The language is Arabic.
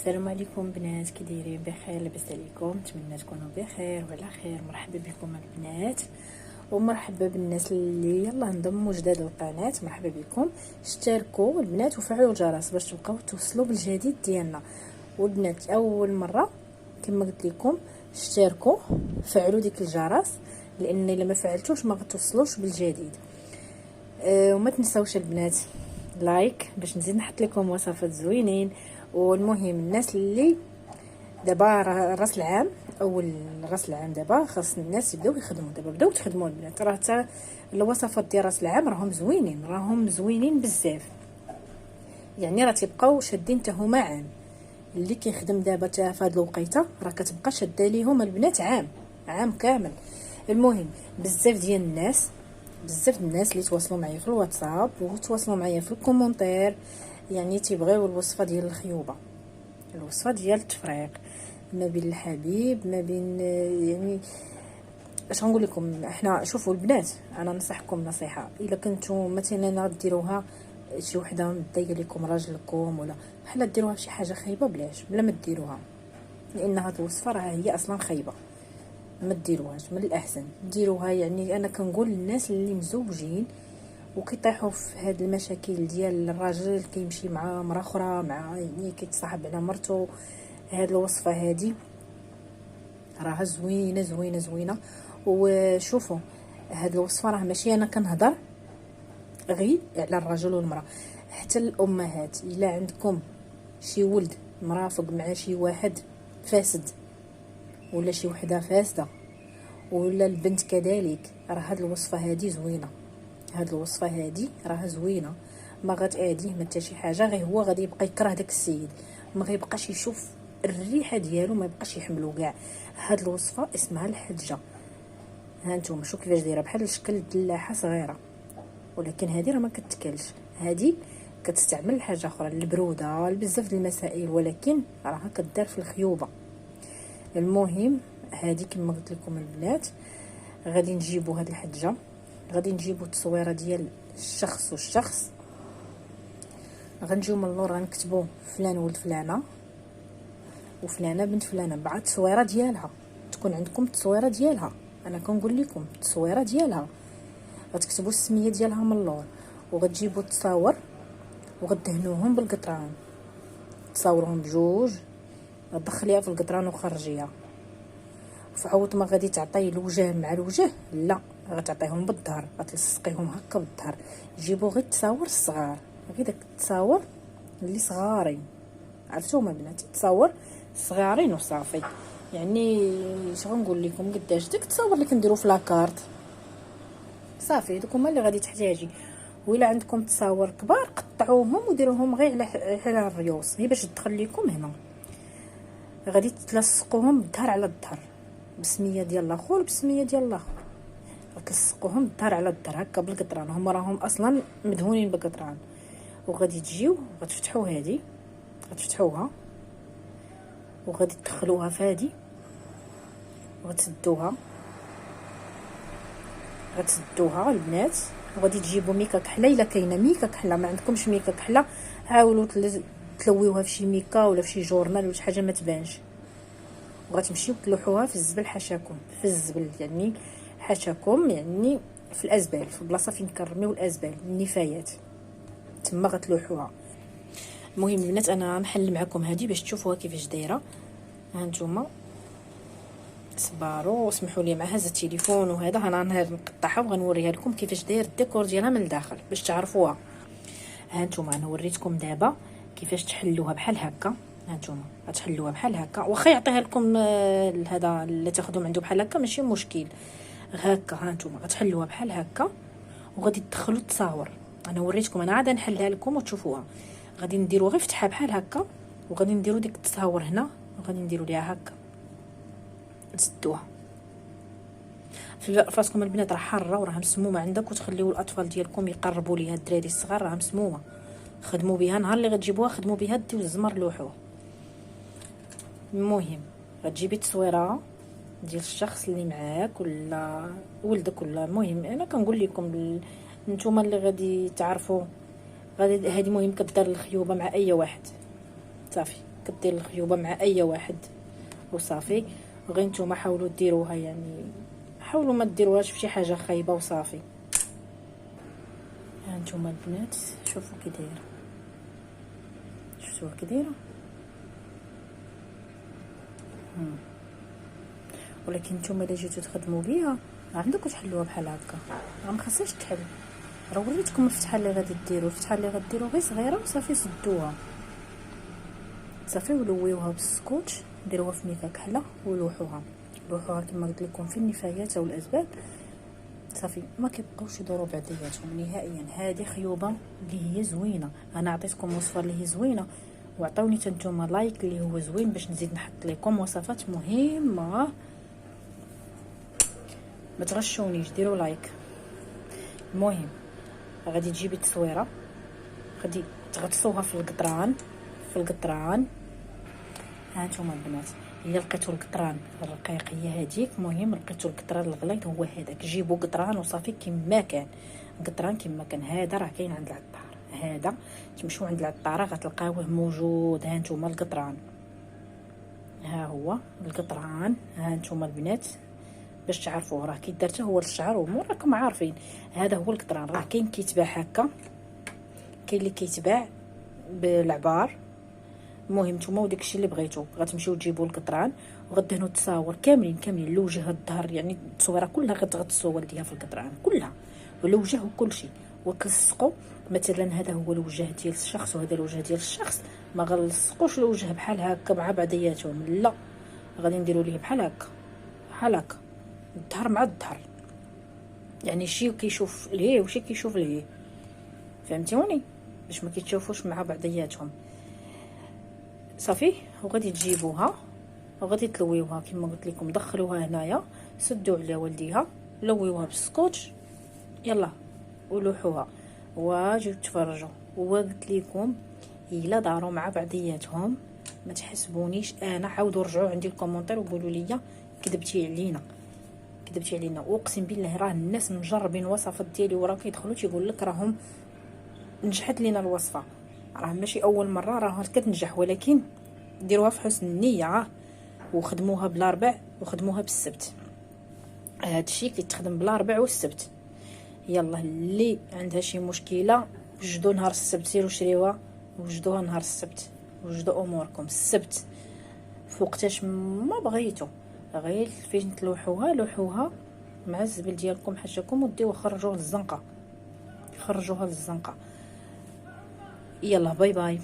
السلام عليكم بنات، كي دايرين؟ بخير؟ لاباس عليكم؟ نتمنى تكونوا بخير وعلى خير. مرحبا بكم البنات ومرحبا بالناس اللي يلا انضموا جداد للقناه. مرحبا بكم، اشتركوا البنات وفعلوا الجرس باش تبقاو توصلوا بالجديد ديالنا. والبنات اول مره كما قلت لكم اشتركوا، فعلوا ديك الجرس، لان الا ما فعلتوش ما غتوصلوش بالجديد. وما تنساوش البنات لايك باش نزيد نحط لكم وصفات زوينين. والمهم الناس اللي دابا راس العام، اول راس العام دابا خاص الناس يبداو يخدموا. دابا بداو تخدموا البنات، راه حتى الوصفات ديال راس العام راهم زوينين بزاف، يعني راه تيبقاو شادين حتى هما عام. اللي كيخدم دابا حتى في هاد الوقيته راه كتبقى شاده ليهم البنات عام كامل. المهم بزاف ديال الناس اللي تواصلوا معايا في الواتساب وتواصلوا معايا في الكومونتير، يعني تيبغيو الوصفه ديال الخيوبه، الوصفه ديال التفريق ما بين الحبيب، ما بين يعني اش غنقول لكم. احنا شوفوا البنات، انا ننصحكم نصيحه، الا كنتو مثلا ديروها شي وحده مضايقه لكم راجلكم ولا بحال ديروها شي حاجه خايبه، بلا ما ديروها، لان هاد الوصفه راه هي اصلا خايبه. ما ديروهاش، من الاحسن ديروها. يعني انا كنقول للناس اللي مزوجين وكيطيحوا في هاد المشاكل ديال الراجل كيمشي مع مرا اخرى، مع يعني كيتصاحب على مرته، هاد الوصفه هادي راها زوينه. وشوفوا هاد الوصفه راه ماشي انا كنهضر غير على الرجل والمراه، حتى الامهات. الا عندكم شي ولد مرافق مع شي واحد فاسد ولا شي وحده فاسده ولا البنت كذلك، راه هاد الوصفه هادي زوينه. هاد الوصفه هادي راها زوينه، ما غتأذيه ما حتى شي حاجه، غير هو غادي يبقى يكره داك السيد، ما غيبقاش يشوف الريحه ديالو، ما يبقاش يحملو كاع. هاد الوصفه اسمها الحجه. ها نتوما شوفوا كيفاش دايره، بحال شكل الدلاحه صغيره، ولكن هذه راه ما كتكلش. هذه كتستعمل حاجه اخرى البروده بزاف د المسائل، ولكن راها كدار في الخيوبه. المهم هذه كما قلت لكم البنات، غادي نجيبوا هاد الحجه، غادي نجيبوا التصويره ديال الشخص والشخص، غنجيو من اللور غنكتبوا فلان ولد فلانه وفلانه بنت فلانه مع التصويره ديالها. تكون عندكم التصويره ديالها، انا كنقول لكم التصويره ديالها. غتكتبوا السميه ديالها من اللور، وغتجيبوا التصاور وغدهنوهم بالقطران، تصاورهم بجوج، غتدخليها في القطران وخرجيها. فعوض ما غادي تعطي الوجه مع الوجه، لا غتعطيهم بالظهر، غتلصقيهم هكا بالظهر. جيبوا غير التصاور الصغار، غير داك التصاور اللي صغارين، عرفتوما بنات؟ التصاور صغارين وصافي. يعني اش غنقول لكم، قداش داك التصاور اللي كنديروا في لاكارت صافي، دوك هما اللي غادي تحتاجي. وإلا عندكم تصاور كبار قطعوهم وديروهم غير على الريوس، هي باش تدخل لكم هنا. غادي تلصقوهم بالظهر على الظهر بسميه ديال الاخر بسميه ديال الاخر، غتلصقوهم الظهر على الظهر هكا بالقطران، هما راهم اصلا مدهونين بالقطران. وغادي تجيو غتفتحوا هذه، غتفتحوها وغادي تدخلوها في هذه وغتسدوها البنات. وغادي تجيبوا ميكا كحله، الا كاينه ميكا كحله. ما عندكمش ميكا كحله حاولوا تلويوها في شي ميكا ولا في شي جورنال ولا شي حاجه ما تبانش، وغتمشيو تلوحوها في الزبل حاشاكم، في الزبل يعني حاشاكم، يعني في الازبال، في البلاصه فين كنرميو الازبال النفايات تما غتلوحوها. المهم البنات انا نحل معكم هذه باش تشوفوها كيفاش دايره. ها نتوما صباروا وسمحوا لي مع هذا التليفون وهذا، انا نقطعها وغنوريها لكم كيفاش داير الديكور ديالها من الداخل باش تعرفوها. ها نتوما انا وريتكم دابا كيفاش تحلوها بحال هكا. ها نتوما غتحلوها بحال هكا، واخا يعطيها لكم هذا اللي تاخذوا عنده بحال هكا ماشي مشكل هكا. ها نتوما غتحلوها بحال هكا وغادي تدخلوا التصاور. انا وريتكم، انا عاد نحلها لكم وتشوفوها. غادي نديروا غير فتحه بحال هكا، وغادي نديروا ديك التصاور هنا وغادي نديروا ليها هكا نسدوها. فراسكم البنات راه حاره وراها مسمومه عندك، وتخليو الاطفال ديالكم يقربوا ليها، الدراري الصغار راه مسمومه، خدموا بها نهار اللي غتجيبوها، خدموا بها ديو الزمر لوحوه. المهم غتجيبي التصويره ديال الشخص اللي معاك ولا ولدك ولا، المهم انا كنقول لكم نتوما اللي غادي تعرفوا، غادي هذه مهم كدار الخيوبه مع اي واحد صافي. كدير الخيوبه مع اي واحد وصافي. غير نتوما حاولوا ديروها، يعني حاولوا ما ديروهاش في شي حاجه خايبه وصافي. ها نتوما البنات شوفوا كي دايره، شفتوها كي دايره. ولكن نتوما الا جيتو تخدموا بيها عندكم تحلوها بحال هكا، راه ما خاصهاش تحل. راه وريتكم الفتحه اللي غادي ديروا، الفتحه اللي غديروا غير صغيره وصافي سدوها صافي، ولويوها بالسكوتش، ديروها في ميكا كحله ولوحوها كما قلت لكم في النفايات او الاسباب صافي، ما كيبقاوش يدوروا بعضياتهم نهائيا. هذه خيوبه اللي هي زوينه، انا عطيتكم وصفه اللي هي زوينه، وعطوني نتوما لايك اللي هو زوين باش نزيد نحط لكم وصفات مهمه. ما تغشونيش، ديروا لايك. المهم غادي تجيبي التصويره، غادي تغطسوها في القطران. ها نتوما البنات، الا لقيتو القطران الرقيق هي هذيك، المهم لقيتو القطران الغليظ هو هذاك، جيبوا قطران وصافي كما كان، قطران كما كان. هذا راه كاين عند العطار، هذا تمشيو عند العطاره غتلقاوه موجود. ها نتوما القطران، ها هو القطران. ها نتوما البنات باش تعرفوه راه كي درته هو للشعر وراكم عارفين. هذا هو القطران، راه كاين كيتباع هكا، كاين اللي كيتباع بالعبار. المهم نتوما وداكشي اللي بغيتو غتمشيو تجيبوا القطران وغدهنوا التصاور كاملين الوجه الظهر، يعني التصويره كلها غتغطسوا والديها في القطران كلها، والوجه وكلشي، وتلصقوا. مثلا هذا هو الوجه ديال الشخص وهذا الوجه ديال الشخص، ما غنلصقوش الوجه بحال هكا مع بعضياتهم، لا غادي نديروا ليه بحال هكا الظهر مع الظهر، يعني شي كيشوف ليه وشي كيشوف ليه، فهمتوني؟ باش ما كيتشوفوش مع بعضياتهم صافي. وغادي تجيبوها وغادي تلويوها كما قلت لكم، دخلوها هنايا، سدوا على والديها، لويوها بالسكوتش، يلا ولوحوها واجيو تفرجوا. وقلت لكم الا داروا مع بعضياتهم ما تحسبونيش انا، عاودوا رجعوا عندي الكومونتير وقولوا لي كذبتي علينا. واقسم بالله راه الناس مجربين الوصفات ديالي وراه كيدخلوا تيقول لك راهم نجحت لينا الوصفه، راه ماشي اول مره راه كتنجح، ولكن ديروها في حسن النيه وخدموها بالاربع وخدموها بالسبت. هادشي كيتخدم بالاربع والسبت. يلا اللي عندها شي مشكله وجدوا نهار السبت، سيروا شريوها وجدوها نهار السبت، وجدوا اموركم السبت في وقتاش ما بغيتو، غير فين تلوحوها لوحوها مع الزبل ديالكم حاجاكم وديوها خرجوها للزنقه، يلا باي باي.